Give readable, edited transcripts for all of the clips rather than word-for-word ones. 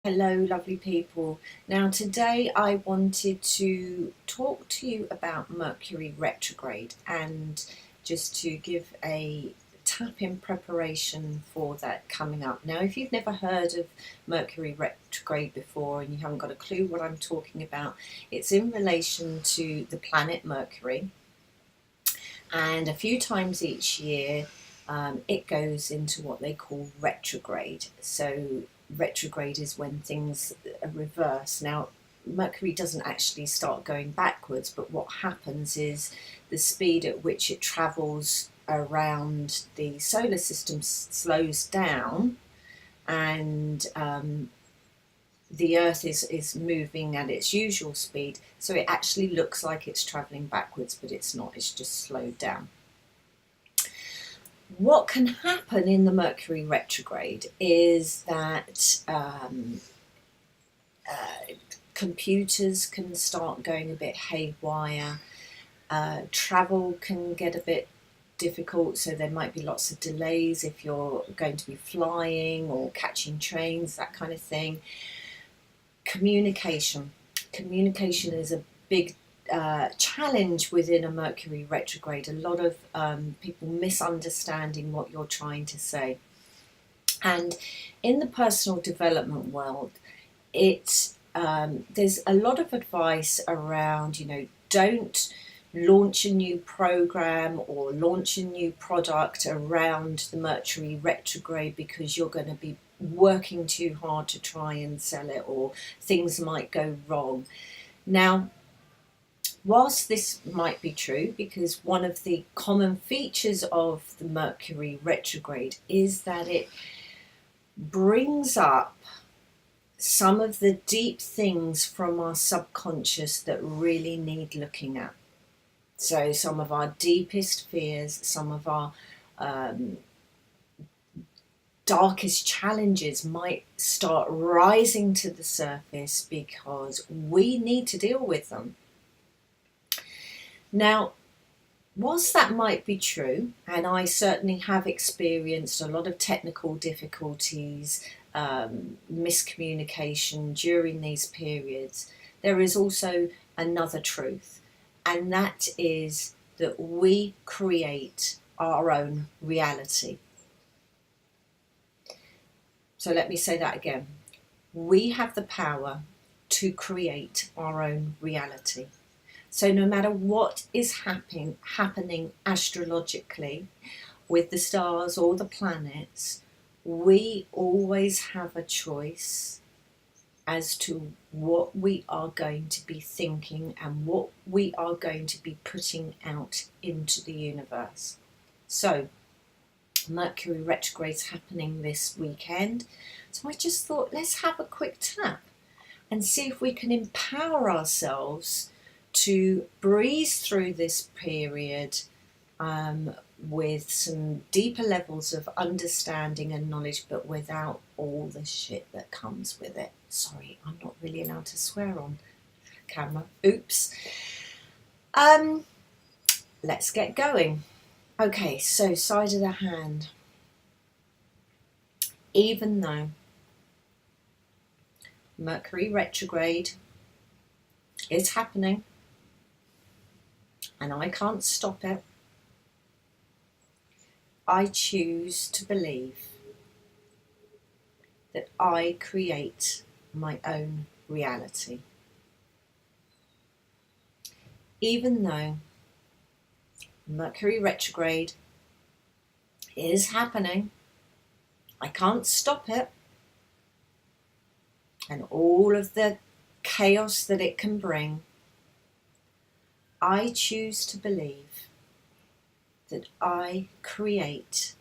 Hello, lovely people. Now, today I wanted to talk to you about Mercury retrograde and just to give a tap in preparation for that coming up. Now, if you've never heard of Mercury retrograde before and you haven't got a clue what I'm talking about, it's in relation to the planet Mercury, and a few times each year it goes into what they call retrograde. So retrograde is when things are reversed. Now, Mercury doesn't actually start going backwards, but what happens is the speed at which it travels around the solar system slows down, and the Earth is moving at its usual speed. So it actually looks like it's travelling backwards, but it's not, it's just slowed down. What can happen in the Mercury retrograde is that computers can start going a bit haywire, travel can get a bit difficult, so there might be lots of delays if you're going to be flying or catching trains, that kind of thing. Communication is a big challenge within a Mercury retrograde. A lot of people misunderstanding what you're trying to say. And in the personal development world, there's a lot of advice around, don't launch a new program or launch a new product around the Mercury retrograde because you're going to be working too hard to try and sell it, or things might go wrong. Now, whilst this might be true, because one of the common features of the Mercury retrograde is that it brings up some of the deep things from our subconscious that really need looking at. So some of our deepest fears, some of our darkest challenges might start rising to the surface because we need to deal with them. Now, whilst that might be true, and I certainly have experienced a lot of technical difficulties, miscommunication during these periods, there is also another truth, and that is that we create our own reality. So let me say that again. We have the power to create our own reality. So no matter what is happening astrologically with the stars or the planets, we always have a choice as to what we are going to be thinking and what we are going to be putting out into the universe. So Mercury retrograde is happening this weekend. So I just thought, let's have a quick tap and see if we can empower ourselves to breeze through this period with some deeper levels of understanding and knowledge, but without all the shit that comes with it. Sorry, I'm not really allowed to swear on camera. Oops. Let's get going. Okay, so side of the hand. Even though Mercury retrograde is happening and I can't stop it, I choose to believe that I create my own reality. Even though Mercury retrograde is happening, I can't stop it, and all of the chaos that it can bring, I choose to believe that I create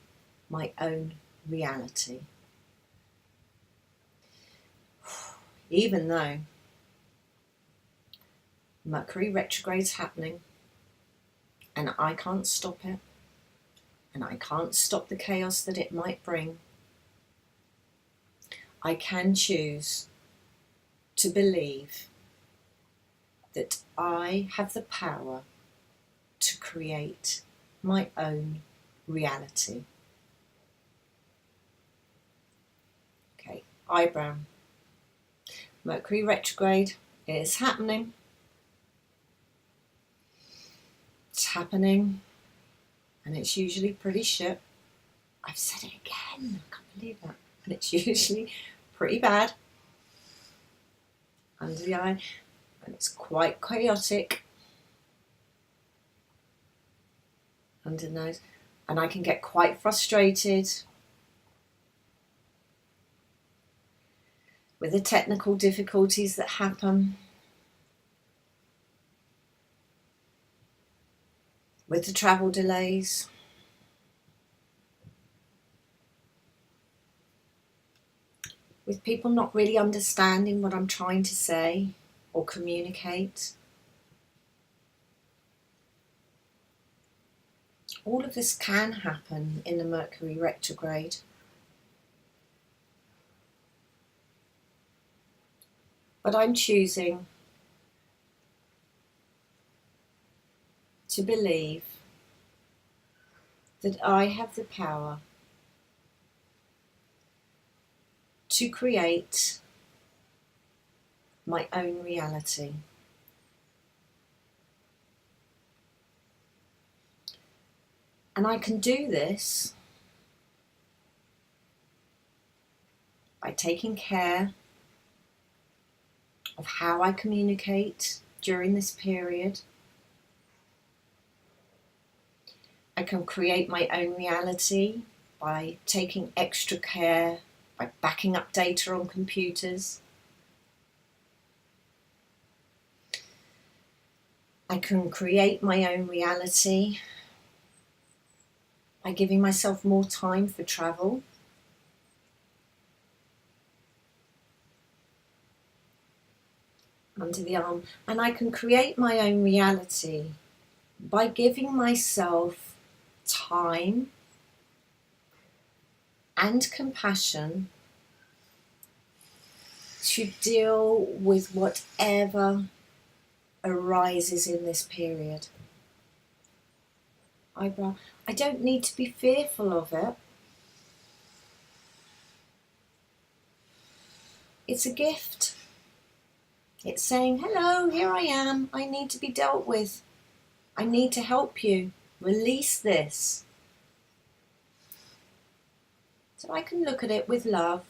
my own reality. Even though Mercury retrograde is happening and I can't stop it, and I can't stop the chaos that it might bring, I can choose to believe that I have the power to create my own reality. Okay, eyebrow. Mercury retrograde is happening. It's happening, and it's usually pretty shit. I've said it again, I can't believe that. And it's usually pretty bad under the eye, and it's quite chaotic under the nose, and I can get quite frustrated with the technical difficulties that happen, with the travel delays, with people not really understanding what I'm trying to say or communicate. All of this can happen in the Mercury retrograde. But I'm choosing to believe that I have the power to create my own reality. And I can do this by taking care of how I communicate during this period. I can create my own reality by taking extra care, by backing up data on computers. I can create my own reality by giving myself more time for travel. Under the arm. And I can create my own reality by giving myself time and compassion to deal with whatever arises in this period. Eyebrow. I don't need to be fearful of it. It's a gift. It's saying, hello, here I am. I need to be dealt with. I need to help you. Release this. So I can look at it with love.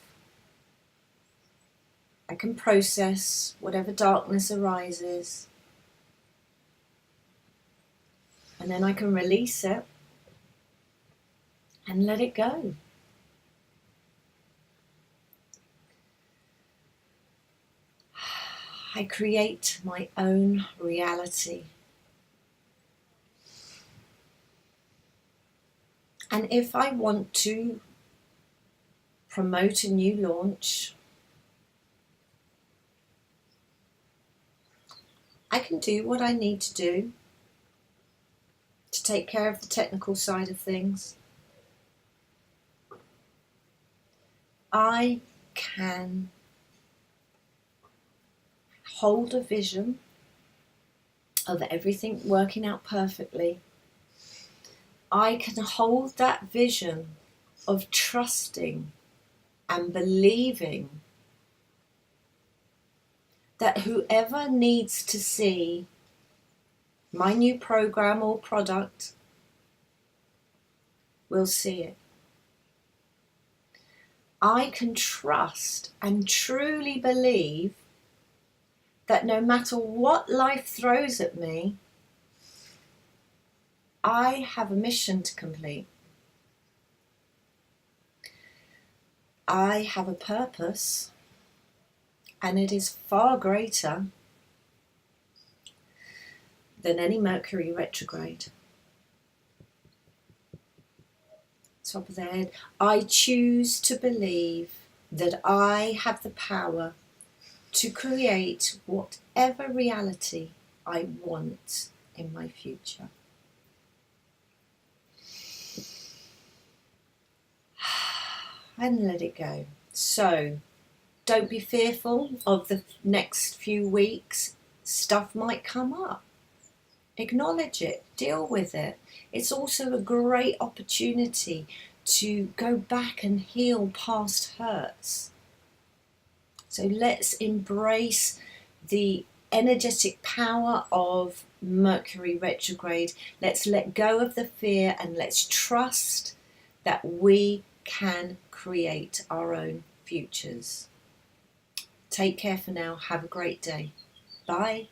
I can process whatever darkness arises. And then I can release it and let it go. I create my own reality. And if I want to promote a new launch, I can do what I need to do to take care of the technical side of things. I can hold a vision of everything working out perfectly. I can hold that vision of trusting and believing that whoever needs to see my new program or product will see it. I can trust and truly believe that no matter what life throws at me, I have a mission to complete. I have a purpose, and it is far greater than any Mercury retrograde. Top of the head. I choose to believe that I have the power to create whatever reality I want in my future. And let it go. So, don't be fearful of the next few weeks. Stuff might come up. Acknowledge it, deal with it. It's also a great opportunity to go back and heal past hurts. So let's embrace the energetic power of Mercury retrograde. Let's let go of the fear and let's trust that we can create our own futures. Take care for now. Have a great day. Bye.